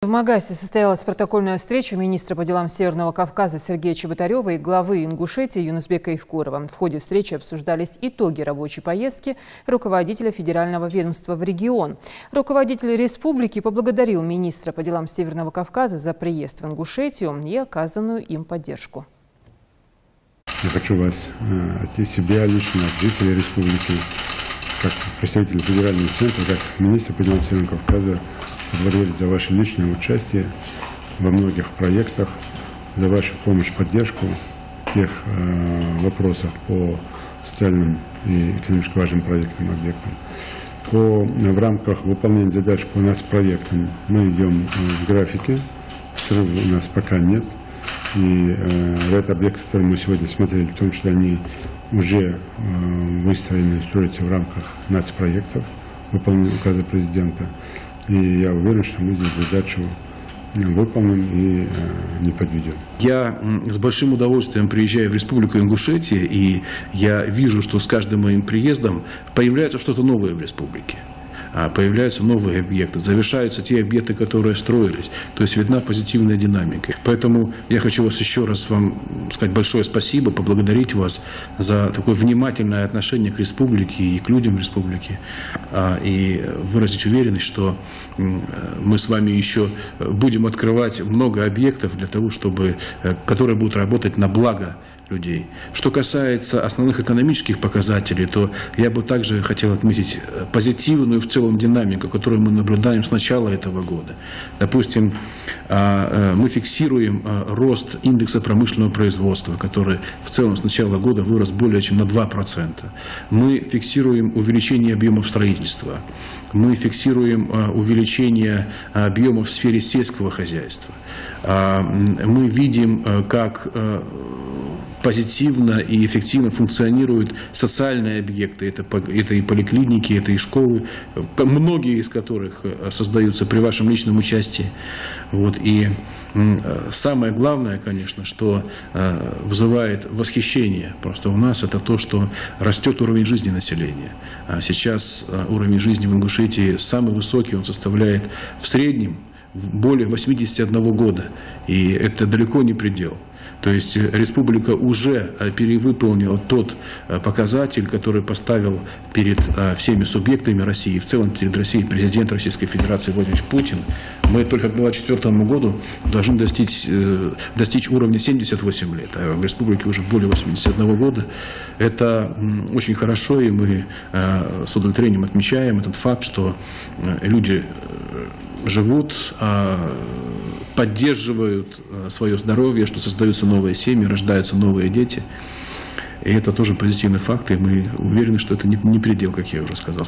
В Магасе состоялась протокольная встреча министра по делам Северного Кавказа Сергея Чеботарева и главы Ингушетии Юнусбека Евкурова. В ходе встречи обсуждались итоги рабочей поездки руководителя федерального ведомства в регион. Руководитель республики поблагодарил министра по делам Северного Кавказа за приезд в Ингушетию и оказанную им поддержку. Я хочу вас от себя лично, от жителей республики, как представитель федерального центра, как министр по делам Северного Кавказа, поблагодарить за ваше личное участие во многих проектах, за вашу помощь, поддержку тех вопросов по социальным и экономически важным проектам, объектам. В рамках выполнения задач по нас проектам мы идем в графике, срыва у нас пока нет. И этот объект, который мы сегодня смотрели, в том числе они уже выстроены и строятся в рамках нацпроектов, выполнения указа президента. И я уверен, что мы здесь задачу выполним и не подведем. Я с большим удовольствием приезжаю в Республику Ингушетия, и я вижу, что с каждым моим приездом появляется что-то новое в республике. Появляются новые объекты, завершаются те объекты, которые строились. То есть видна позитивная динамика. Поэтому я хочу вас еще раз вам сказать большое спасибо, поблагодарить вас за такое внимательное отношение к республике и к людям республики. И выразить уверенность, что мы с вами еще будем открывать много объектов для того, которые будут работать на благо людей. Что касается основных экономических показателей, то я бы также хотел отметить позитивную в целом динамику, которую мы наблюдаем с начала этого года. Допустим, мы фиксируем рост индекса промышленного производства, который в целом с начала года вырос более чем на 2%. Мы фиксируем увеличение объемов строительства. Мы фиксируем увеличение объемов в сфере сельского хозяйства. Мы видим, как позитивно и эффективно функционируют социальные объекты. Это и поликлиники, это и школы, многие из которых создаются при вашем личном участии. И самое главное, конечно, что вызывает восхищение просто у нас, это то, что растет уровень жизни населения. Сейчас уровень жизни в Ингушетии самый высокий, он составляет в среднем более 81 года, и это далеко не предел. То есть республика уже перевыполнила тот показатель, который поставил перед всеми субъектами России, в целом перед Россией президент Российской Федерации Владимир Путин. Мы только к 2024 году должны достичь уровня 78 лет, а в республике уже более 81 года. Это очень хорошо, и мы с удовлетворением отмечаем этот факт, что люди живут, поддерживают свое здоровье, что создаются новые семьи, рождаются новые дети. И это тоже позитивный факт, и мы уверены, что это не предел, как я уже сказал.